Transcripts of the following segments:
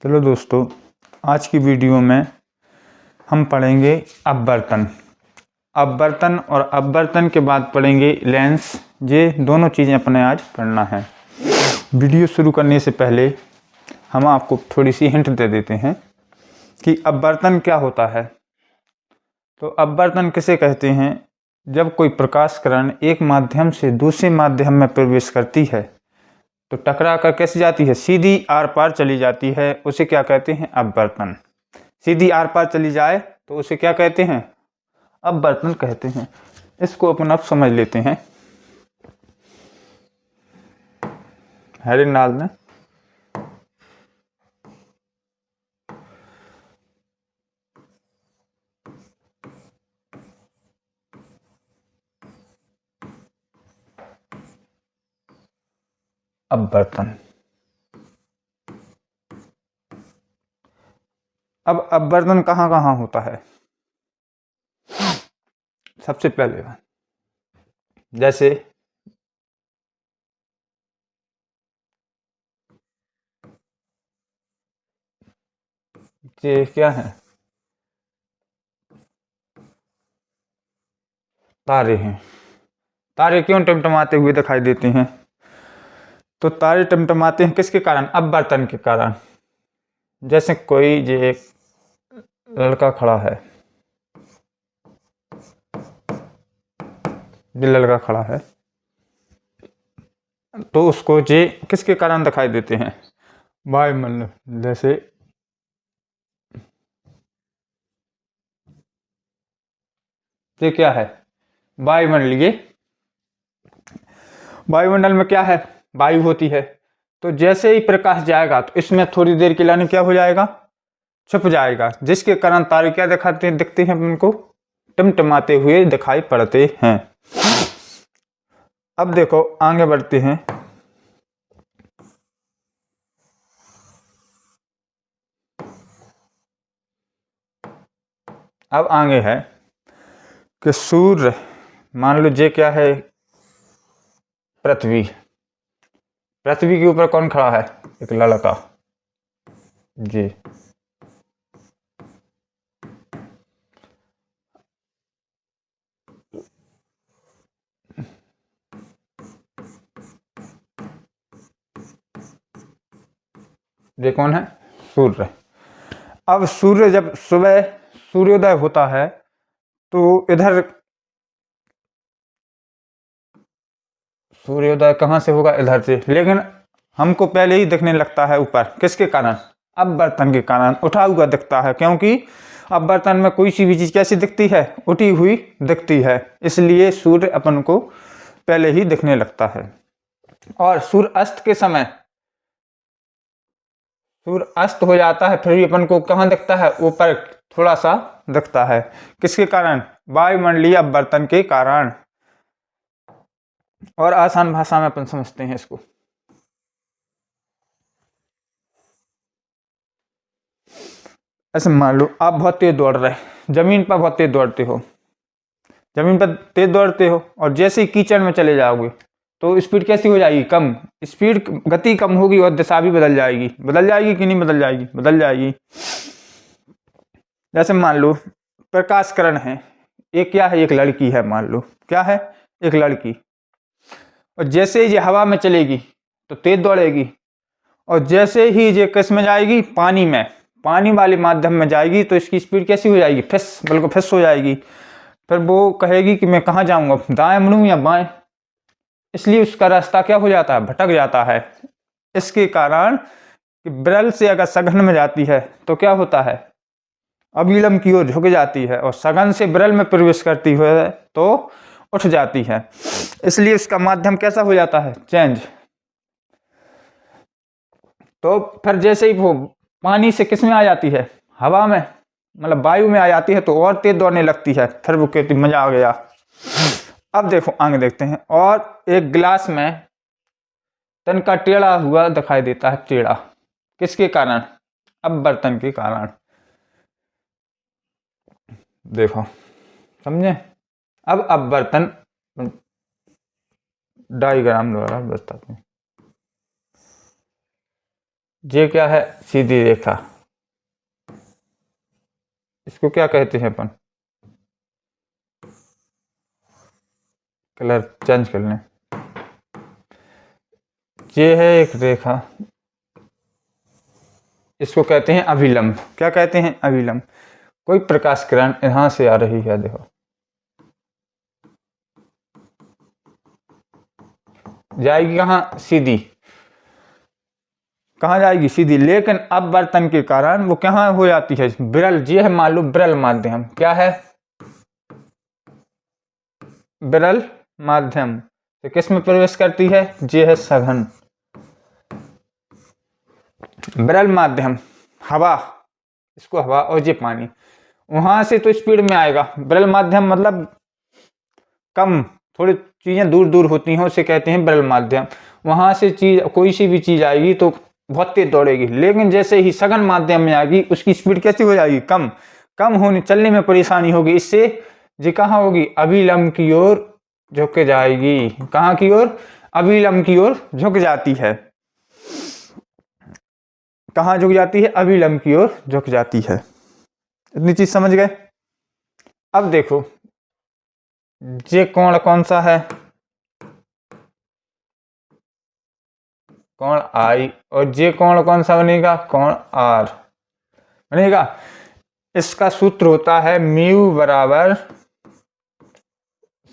चलो दोस्तों, आज की वीडियो में हम पढ़ेंगे अपवर्तन। अपवर्तन और अपवर्तन के बाद पढ़ेंगे लेंस। ये दोनों चीज़ें अपने आज पढ़ना है। वीडियो शुरू करने से पहले हम आपको थोड़ी सी हिंट दे देते हैं कि अपवर्तन क्या होता है। तो अपवर्तन किसे कहते हैं? जब कोई प्रकाश किरण एक माध्यम से दूसरे माध्यम में प्रवेश करती है तो टकरा कर कैसे जाती है? सीधी आर पार चली जाती है। उसे क्या कहते हैं? अपवर्तन। सीधी आर पार चली जाए तो उसे क्या कहते हैं? अपवर्तन कहते हैं। इसको अपन अब समझ लेते हैं। हेडिंग डाल दें। अपवर्तन। अब अपवर्तन कहाँ कहाँ होता है? सबसे पहले जैसे ये क्या है? तारे हैं। तारे क्यों टिमटिमाते हुए दिखाई देते हैं? तो तारे टिमटिमाते हैं किसके कारण? अपवर्तन के कारण। जैसे कोई ये एक लड़का खड़ा है, ये लड़का खड़ा है, तो उसको ये किसके कारण दिखाई देते हैं? वायुमंडल। जैसे ये क्या है? वायुमंडलीय। वायुमंडल में क्या है? वायु होती है। तो जैसे ही प्रकाश जाएगा तो इसमें थोड़ी देर के लिए क्या हो जाएगा? छुप जाएगा, जिसके कारण तारे क्या दिखते हैं उनको? टिमटिमाते हुए दिखाई पड़ते हैं। अब देखो आगे बढ़ते हैं। अब आगे है कि सूर्य, मान लो ये क्या है? पृथ्वी। पृथ्वी के ऊपर कौन खड़ा है? एक लड़का। जी। ये कौन है? सूर्य। अब सूर्य जब सुबह सूर्योदय होता है तो इधर सूर्योदय कहाँ से होगा? इधर से। लेकिन हमको पहले ही दिखने लगता है ऊपर, किसके कारण? अपवर्तन के कारण उठा हुआ दिखता है, क्योंकि अपवर्तन में कोई सी भी चीज कैसी दिखती है? उठी हुई दिखती है। इसलिए सूर्य अपन को पहले ही दिखने लगता है। और सूर्य अस्त के समय सूर्य अस्त हो जाता है, फिर भी अपन को कहाँ दिखता है? ऊपर थोड़ा सा दिखता है। किसके कारण? वायुमंडलीय अपवर्तन के कारण। और आसान भाषा में अपन समझते हैं इसको। ऐसे मान लो आप बहुत तेज दौड़ रहे, जमीन पर बहुत तेज दौड़ते हो, जमीन पर तेज दौड़ते हो और जैसे ही कीचड़ में चले जाओगे तो स्पीड कैसी हो जाएगी? कम। स्पीड, गति कम होगी और दिशा भी बदल जाएगी। बदल जाएगी कि नहीं बदल जाएगी? बदल जाएगी। जैसे मान लो प्रकाश किरण है, एक क्या है? एक लड़की है। मान लो क्या है? एक लड़की। और जैसे ही ये हवा में चलेगी तो तेज दौड़ेगी, और जैसे ही ये किस में जाएगी? पानी में। पानी वाले माध्यम में जाएगी तो इसकी स्पीड कैसी हो जाएगी? फिस, बिल्कुल फिस हो जाएगी। फिर वो कहेगी कि मैं कहाँ जाऊंगा, दाएं मुड़ूं या बाएं? इसलिए उसका रास्ता क्या हो जाता है? भटक जाता है। इसके कारण कि विरल से अगर सघन में जाती है तो क्या होता है? अविलंब की ओर झुक जाती है, और सघन से विरल में प्रवेश करती है तो उठ जाती है। इसलिए उसका माध्यम कैसा हो जाता है? चेंज। तो फिर जैसे ही वो पानी से किस में आ जाती है? हवा में, मतलब वायु में आ जाती है, तो और तेज दौड़ने लगती है। फिर वो कहती मजा आ गया। अब देखो आगे देखते हैं। और एक गिलास में तनका टेढ़ा हुआ दिखाई देता है। टेढ़ा किसके कारण? अपवर्तन के कारण। देखो समझे? अब अपवर्तन डायग्राम द्वारा बताते हैं। ये क्या है? सीधी रेखा। इसको क्या कहते हैं अपन? कलर चेंज कर लें। ये है एक रेखा, इसको कहते हैं अभिलंब। क्या कहते हैं? अभिलंब। कोई प्रकाश किरण यहां से आ रही है, देखो जाएगी कहाँ? सीधी। कहाँ जाएगी? सीधी। लेकिन अपवर्तन के कारण वो कहाँ हो जाती है? विरल। ये है मान लो विरल माध्यम। क्या है? विरल माध्यम। तो किस में प्रवेश करती है? ये है सघन। विरल माध्यम, हवा, इसको हवा, और ये पानी। वहां से तो स्पीड में आएगा। विरल माध्यम मतलब कम, थोड़ी चीजें दूर दूर होती हैं, उसे कहते हैं विरल माध्यम। वहां से चीज, कोई सी भी चीज आएगी तो बहुत तेज दौड़ेगी। लेकिन जैसे ही सघन माध्यम में आएगी, उसकी स्पीड कैसी हो जाएगी? कम। कम होने, चलने में परेशानी होगी। इससे ये कहाँ होगी? अभिलंब की ओर झुक जाएगी। कहाँ की ओर? अभिलंब की ओर झुक जाती है। कहाँ झुक जाती है? अभिलंब की ओर झुक जाती है। इतनी चीज समझ गए? अब देखो ये कोण कौन सा है? कोण आई। और ये कोण कौन सा बनेगा? कोण आर बनेगा। इसका सूत्र होता है म्यू बराबर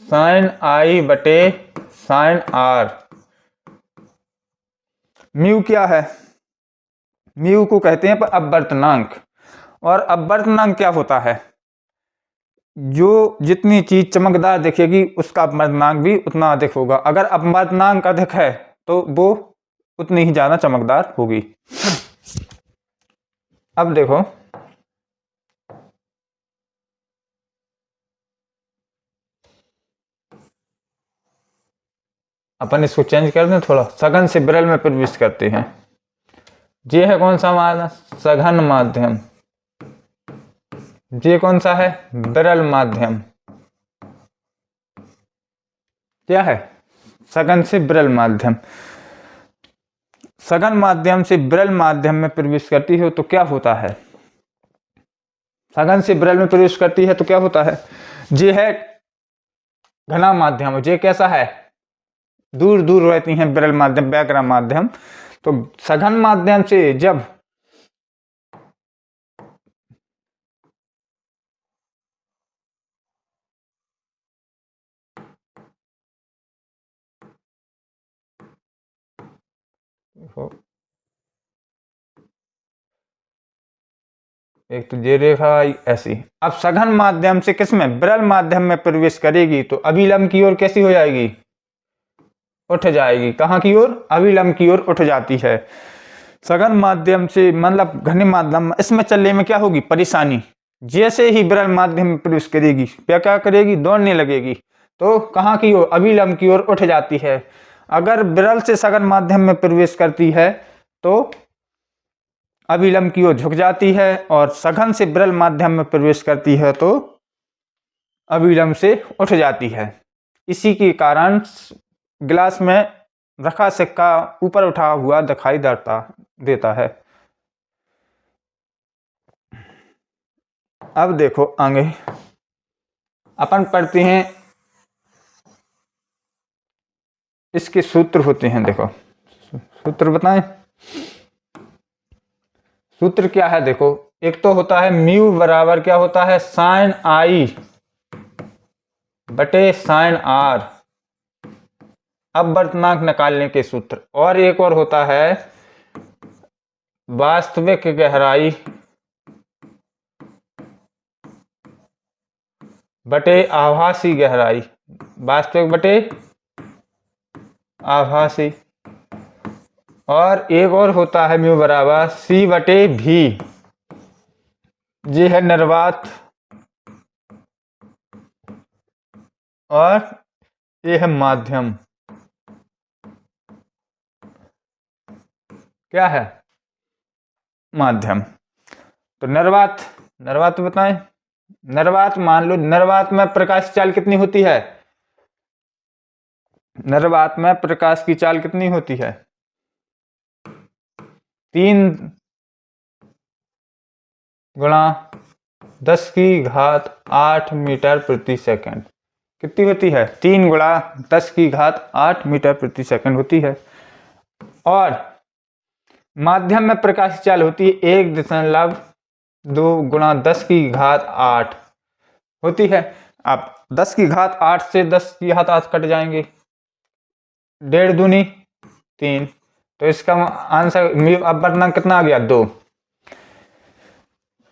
साइन आई बटे साइन आर। म्यू क्या है? म्यू को कहते हैं अपवर्तनांक। और अपवर्तनांक क्या होता है? जो जितनी चीज चमकदार दिखेगी उसका अपवर्तनांक भी उतना अधिक होगा। अगर अपवर्तनांक अधिक है तो वो उतनी ही ज्यादा चमकदार होगी। अब देखो अपन इसको चेंज कर दें थोड़ा, सघन से विरल में प्रवेश करते हैं। ये है कौन सा माध्यम? सघन माध्यम। ये कौन सा है? विरल माध्यम। क्या है? सघन से विरल माध्यम। सघन माध्यम से विरल माध्यम में प्रवेश करती है तो क्या होता है? सघन से विरल में प्रवेश करती है तो क्या होता है? ये है घना माध्यम। ये कैसा है? दूर दूर रहती हैं विरल माध्यम, व्याग्र माध्यम। तो सघन माध्यम से जब एक तो ये रेखा आई ऐसी। अब सघन माध्यम से किसमें? विरल माध्यम में प्रवेश करेगी तो अभिलंब की ओर कैसी हो जाएगी? उठ जाएगी। कहाँ की ओर? अभिलंब की ओर उठ जाती है। सघन माध्यम से मतलब घने माध्यम, इसमें चलने में क्या होगी? परेशानी। जैसे ही विरल माध्यम में प्रवेश करेगी क्या करेगी? दौड़ने लगेगी। तो कहाँ की ओर? अभिलंब की ओर उठ जाती है। अगर विरल से सघन माध्यम में प्रवेश करती है तो अभिलंब की ओर झुक जाती है, और सघन से विरल माध्यम में प्रवेश करती है तो अभिलंब से उठ जाती है। इसी के कारण गिलास में रखा सिक्का ऊपर उठा हुआ दिखाई देता है। अब देखो आगे अपन पढ़ते हैं, इसके सूत्र होते हैं। देखो सूत्र बताएं। सूत्र क्या है? देखो एक तो होता है म्यू बराबर क्या होता है? साइन आई बटे साइन आर, अपवर्तनांक निकालने के सूत्र। और एक और होता है वास्तविक गहराई बटे आभासी गहराई। वास्तविक बटे आभासी। और एक और होता है म्यू बराबर सी बटे भी। ये है निर्वात, और ये है माध्यम। क्या है? माध्यम। तो निर्वात बताएं। निर्वात मान लो, निर्वात में प्रकाश की चाल कितनी होती है? निर्वात में प्रकाश की चाल कितनी होती है? 3 गुणा 10⁸ मीटर प्रति सेकंड कितनी होती है? 3 गुणा 10⁸ मीटर प्रति सेकंड होती है। और माध्यम में प्रकाश की चाल होती है 1.2 गुणा 10⁸ होती है। अब 10⁸ से 10⁸ कट जाएंगे, 1.5 दूनी 3, तो इसका आंसर अपवर्तनांक कितना आ गया? 2।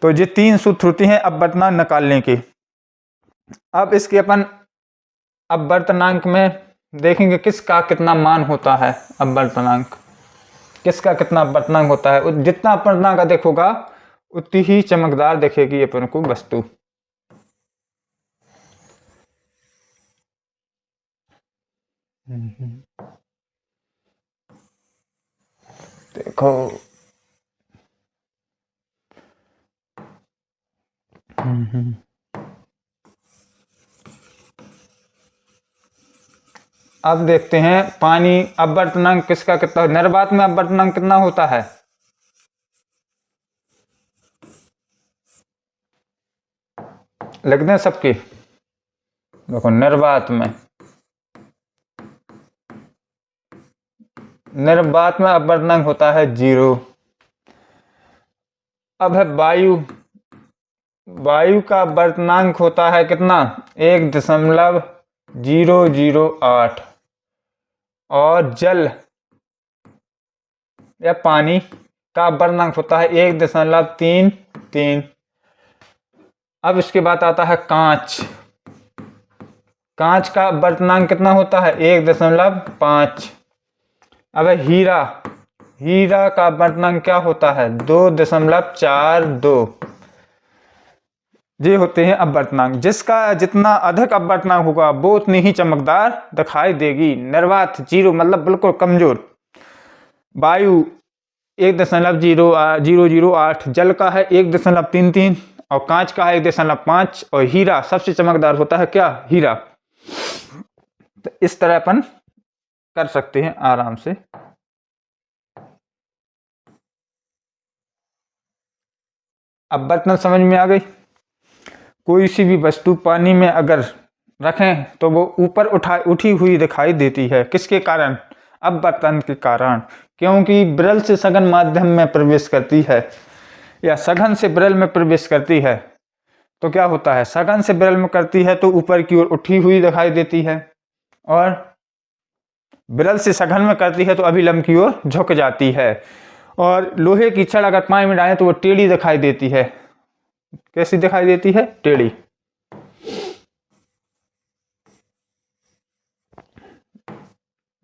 तो ये 3 सूत्र होती हैं अपवर्तनांक निकालने की। अब इसके अपन अपवर्तनांक में देखेंगे किसका कितना मान होता है। अपवर्तनांक किसका कितना अपवर्तनांक होता है, जितना अपवर्तनांक अधिक होगा उतनी ही चमकदार दिखेगी अपन को वस्तु। देखो अब देखते हैं पानी अपवर्तनांक किसका कितना, निर्वात में अपवर्तनांक कितना होता है? लिख दें सबकी। देखो निर्वात में अपवर्तनांक होता है 0। अब है वायु का अपवर्तनांक होता है कितना? 1.008। और जल या पानी का अपवर्तनांक होता है 1.33। अब इसके बाद आता है कांच का अपवर्तनांक कितना होता है? 1.5। अब हीरा का अपवर्तनांक क्या होता है? 2.42। ये होते हैं अपवर्तनांक। जिसका जितना अधिक अपवर्तनांक होगा वो उतनी ही चमकदार दिखाई देगी। निर्वात 0 मतलब बिल्कुल कमजोर, वायु 1.008, जल का है 1.33 और कांच का है 1.5 और हीरा सबसे चमकदार होता है क्या? हीरा। तो इस तरह अपन कर सकते हैं आराम से। अपवर्तन समझ में आ गई? कोई सी भी वस्तु पानी में अगर रखें तो वो ऊपर उठी हुई दिखाई देती है। किसके कारण? अपवर्तन के कारण। क्योंकि विरल से सघन माध्यम में प्रवेश करती है या सघन से विरल में प्रवेश करती है तो क्या होता है? सघन से विरल में करती है तो ऊपर की ओर उठी हुई दिखाई देती है, और विरल से सघन में करती है तो अभिलंब की ओर झुक जाती है। और लोहे की छड़ अगर पानी में डालें तो वो टेढ़ी दिखाई देती है। कैसी दिखाई देती है? टेढ़ी।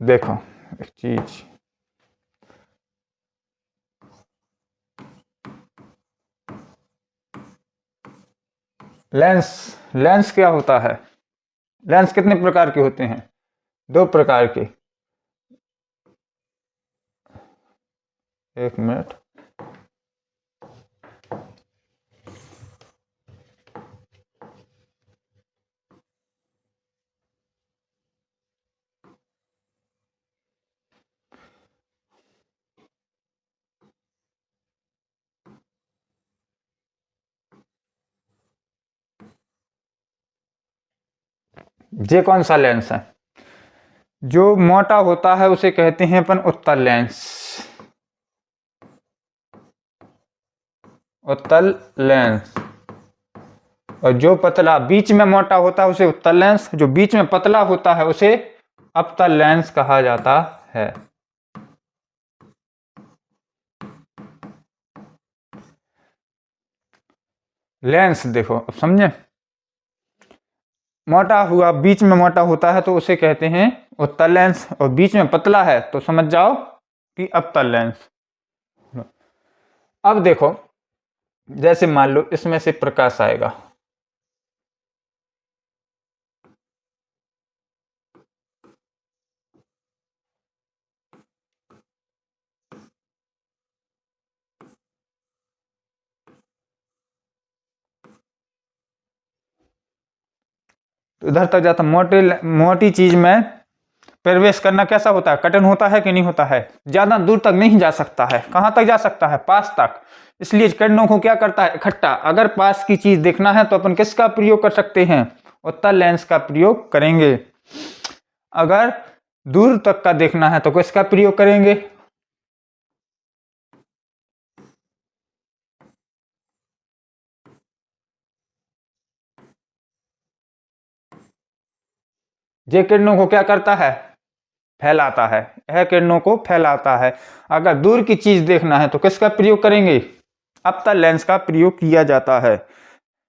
देखो एक चीज, लेंस क्या होता है? लेंस कितने प्रकार के होते हैं? 2 प्रकार के। एक मिनट। ये कौन सा लेंस है? जो मोटा होता है उसे कहते हैं अपन उत्तल लेंस। उत्तल लेंस। और जो पतला बीच में मोटा होता है उसे उत्तल लेंस, जो बीच में पतला होता है उसे अपतल लेंस कहा जाता है। लेंस देखो अब समझे, मोटा हुआ बीच में मोटा होता है तो उसे कहते हैं उत्तल लेंस, और बीच में पतला है तो समझ जाओ कि अपतल लेंस। अब देखो जैसे मान लो इसमें से प्रकाश आएगा, तो इधर तक जाता, मोटी चीज में प्रवेश करना कैसा होता है, कठिन होता है कि नहीं होता है, ज्यादा दूर तक नहीं जा सकता है, कहां तक जा सकता है, पास तक। इसलिए किरणों को क्या करता है, इकट्ठा। अगर पास की चीज देखना है तो अपन किसका प्रयोग कर सकते हैं, उत्तल लेंस का प्रयोग करेंगे। अगर दूर तक का देखना है तो किसका प्रयोग करेंगे, ये किरणों को क्या करता है, फैलाता है। यह किरणों को फैलाता है। अगर दूर की चीज देखना है तो किसका प्रयोग करेंगे, अवतल लेंस का प्रयोग किया जाता है।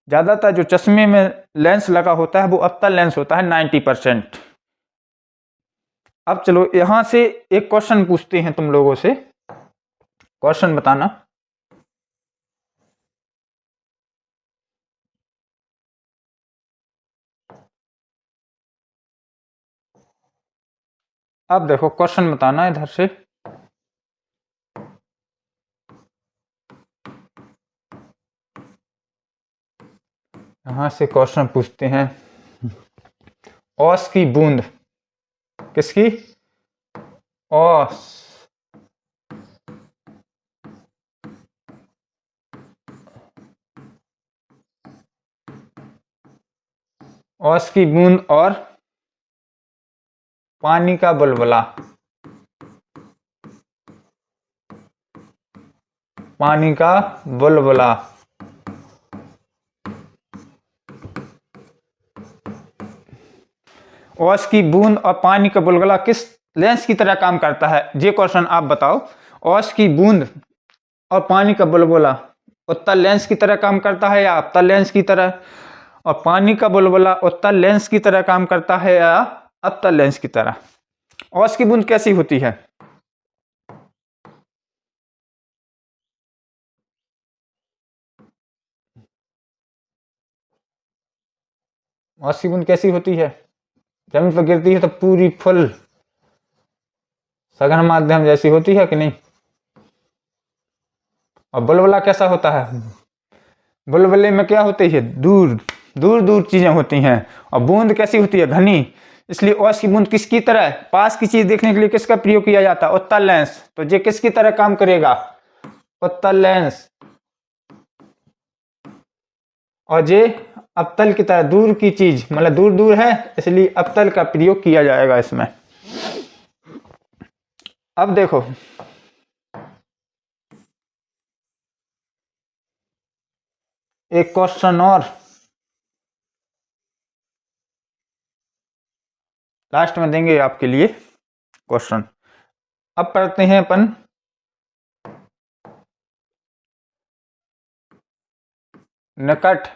ज्यादातर जो चश्मे में लेंस लगा होता है वो अवतल लेंस होता है 90%। अब चलो यहां से एक क्वेश्चन पूछते हैं तुम लोगों से, क्वेश्चन बताना। अब देखो क्वेश्चन बताना इधर से। यहां से क्वेश्चन पूछते हैं, औस की बूंद, किसकी, औस औस की बूंद और पानी का बुलबुला, पानी का बुलबुला औस की बूंद और पानी का बुलबुला किस लेंस की तरह काम करता है, ये क्वेश्चन आप बताओ। औस की बूंद और पानी का बुलबुला उत्तल लेंस की तरह काम करता है या अवतल लेंस की तरह, और पानी का बुलबुला उत्तल लेंस की तरह काम करता है या अवतल लेंस की तरह। औस की बूंद कैसी होती है, औस की बूंद कैसी होती है, जमीन पर गिरती है तो पूरी फुल सघन माध्यम जैसी होती है कि नहीं। और बुलबुला कैसा होता है, बुलबुले में क्या होती है, दूर दूर दूर चीजें होती हैं। और बूंद कैसी होती है, घनी। इसलिए औस की बूंद किसकी तरह है, पास की चीज देखने के लिए किसका प्रयोग किया जाता है, उत्तल लेंस। तो ये किसकी तरह काम करेगा, उत्तल लेंस। और ये अवतल की तरह, दूर की चीज मतलब दूर दूर है, इसलिए अवतल का प्रयोग किया जाएगा इसमें। अब देखो एक क्वेश्चन और लास्ट में देंगे आपके लिए क्वेश्चन। अब पढ़ते हैं अपन निकट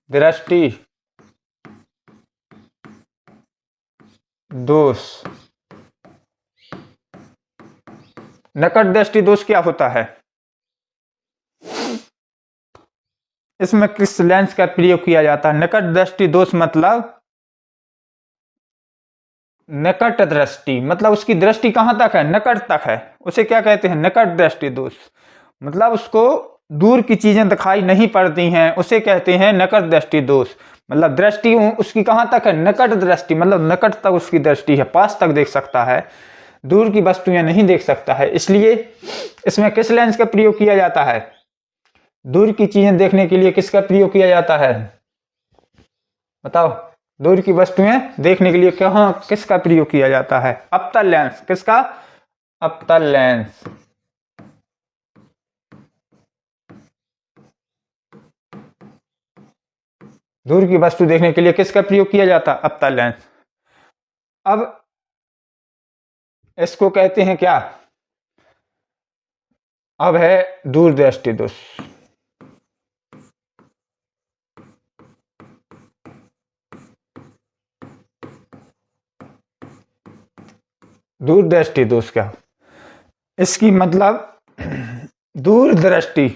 दृष्टि दोष। निकट दृष्टि दोष क्या होता है, इसमें किस लेंस का प्रयोग किया जाता है। निकट दृष्टि दोष मतलब निकट दृष्टि, मतलब उसकी दृष्टि कहां तक है, निकट तक है, उसे क्या कहते हैं, निकट दृष्टि दोष। मतलब उसको दूर की चीजें दिखाई नहीं पड़ती हैं, उसे कहते हैं निकट दृष्टि दोष। मतलब दृष्टि उसकी कहां तक है, निकट दृष्टि, मतलब निकट तक उसकी दृष्टि है, पास तक देख सकता है, दूर की वस्तुएं नहीं देख सकता है। इसलिए इसमें किस लेंस का प्रयोग किया जाता है, दूर की चीजें देखने के लिए किसका प्रयोग किया जाता है, बताओ। दूर की वस्तुएं देखने के लिए कहां किसका प्रयोग किया जाता है, अवतल लेंस। किसका, अवतल लेंस। दूर की वस्तु देखने के लिए किसका प्रयोग किया जाता है, अवतल लेंस। अब इसको कहते हैं क्या, अब है दूरदृष्टि दोष। दूरदृष्टि दोष क्या, इसकी मतलब दूरदृष्टि,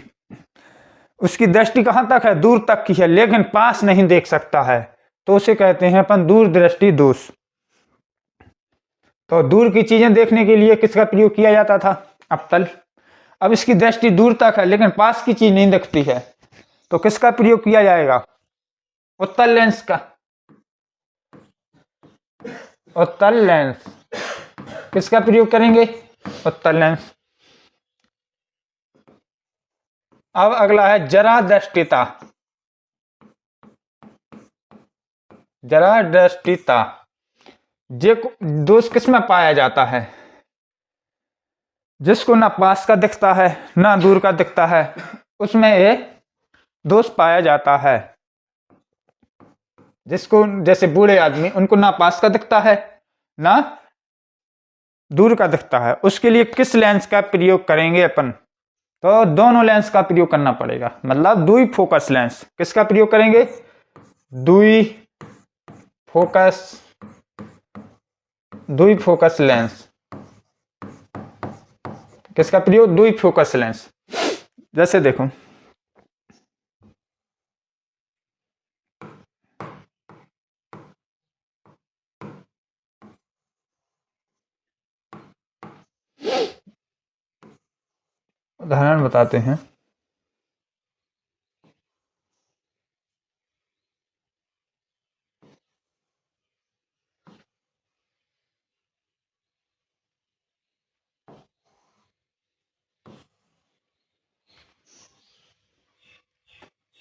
उसकी दृष्टि कहां तक है, दूर तक की है, लेकिन पास नहीं देख सकता है, तो उसे कहते हैं अपन दूरदृष्टि दोष। तो दूर की चीजें देखने के लिए किसका प्रयोग किया जाता था, अवतल। अब इसकी दृष्टि दूर तक है लेकिन पास की चीज नहीं दिखती है, तो किसका प्रयोग किया जाएगा, उत्तल लेंस का। उत्तल लेंस। किसका प्रयोग करेंगे? उत्तल लेंस। अब अगला है जरादृष्टिता। जरादृष्टिता ये दोष किसमें पाया जाता है? जिसको ना पास का दिखता है ना दूर का दिखता है, उसमें ये दोष पाया जाता है। जिसको, जैसे बूढ़े आदमी, उनको ना पास का दिखता है ना दूर का दिखता है, उसके लिए किस लेंस का प्रयोग करेंगे अपन? तो दोनों लेंस का प्रयोग करना पड़ेगा, मतलब द्वि फोकस लेंस। किसका प्रयोग करेंगे? द्वि फोकस लेंस। किसका प्रयोग? द्वि फोकस लेंस। जैसे देखो, उदाहरण बताते हैं।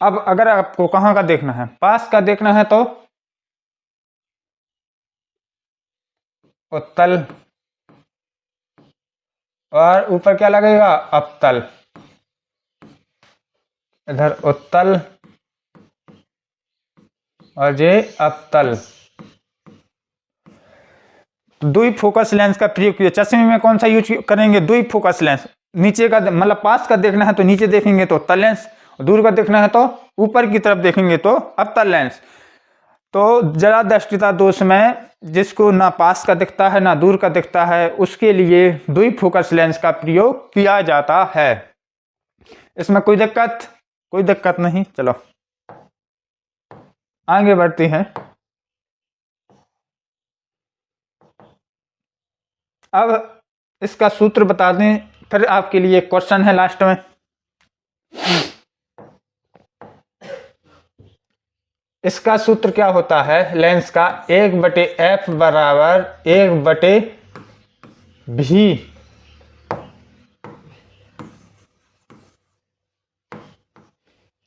अब अगर आपको कहाँ का देखना है, पास का देखना है, तो उत्तल, और ऊपर क्या लगेगा? अवतल। इधर उत्तल और ये अवतल। द्वि फोकस लेंस का प्रयोग किया। चश्मे में कौन सा यूज करेंगे? द्वि फोकस लेंस। नीचे का मतलब पास का देखना है तो नीचे देखेंगे तो उत्तल लेंस, दूर का देखना है तो ऊपर की तरफ देखेंगे तो अवतल लेंस। तो जरादृष्टिता दोष में जिसको ना पास का दिखता है ना दूर का दिखता है, उसके लिए द्वि फोकस लेंस का प्रयोग किया जाता है। इसमें कोई दिक्कत नहीं। चलो आगे बढ़ते हैं। अब इसका सूत्र बता दें, फिर आपके लिए क्वेश्चन है लास्ट में। इसका सूत्र क्या होता है लेंस का? 1/f बराबर 1/v,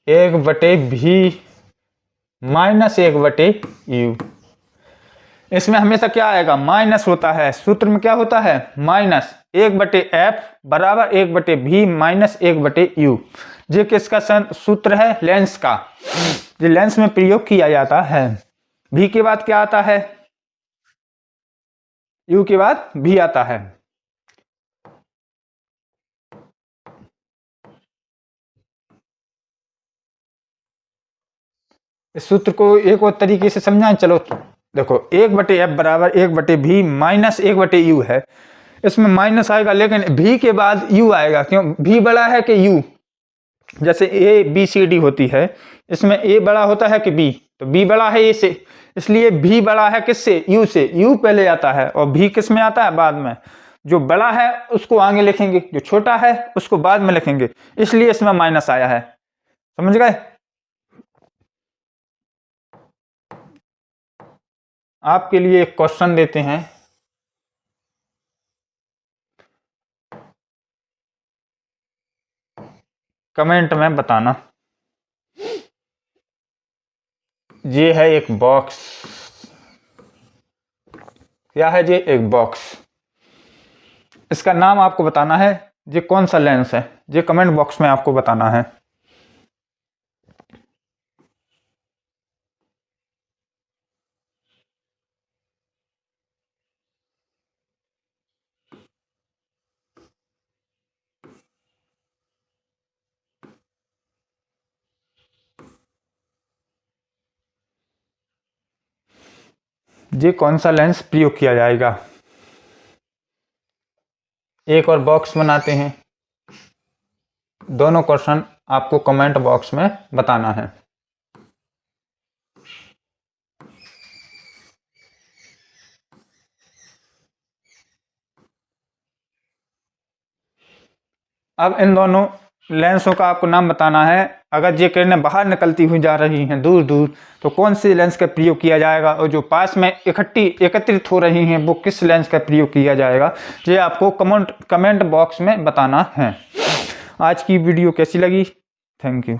1/v माइनस 1/u। इसमें हमेशा क्या आएगा? माइनस होता है। सूत्र में क्या होता है? माइनस। 1/f बराबर 1/v माइनस 1/u। ये किसका सूत्र है? लेंस का। जो लेंस में प्रयोग किया जाता है। v के बाद क्या आता है? u के बाद v आता है। इस सूत्र को एक और तरीके से समझाएं। चलो देखो, 1/f बराबर 1/v माइनस 1/u है। इसमें माइनस आएगा, लेकिन v के बाद u आएगा। क्यों? v बड़ा है कि u? जैसे a b c d होती है, इसमें a बड़ा होता है कि b? तो b बड़ा है a से, इसलिए v बड़ा है किससे? u से। u पहले आता है और v किस में आता है? बाद में। जो बड़ा है उसको आगे लिखेंगे, जो छोटा है उसको बाद में लिखेंगे, इसलिए इसमें माइनस आया है। समझ गए? आपके लिए एक क्वेश्चन देते हैं। कमेंट में बताना। ये है एक बॉक्स। क्या है ये? एक बॉक्स। इसका नाम आपको बताना है। ये कौन सा लेंस है? ये कमेंट बॉक्स में आपको बताना है। ये कौन सा लेंस प्रयोग किया जाएगा? एक और बॉक्स बनाते हैं। दोनों क्वेश्चन आपको कमेंट बॉक्स में बताना है। अब इन दोनों लेंसों का आपको नाम बताना है। अगर ये किरणें बाहर निकलती हुई जा रही हैं दूर दूर, तो कौन से लेंस का प्रयोग किया जाएगा, और जो पास में एकत्रित हो रही हैं वो किस लेंस का प्रयोग किया जाएगा, ये आपको कमेंट बॉक्स में बताना है। आज की वीडियो कैसी लगी? Thank you.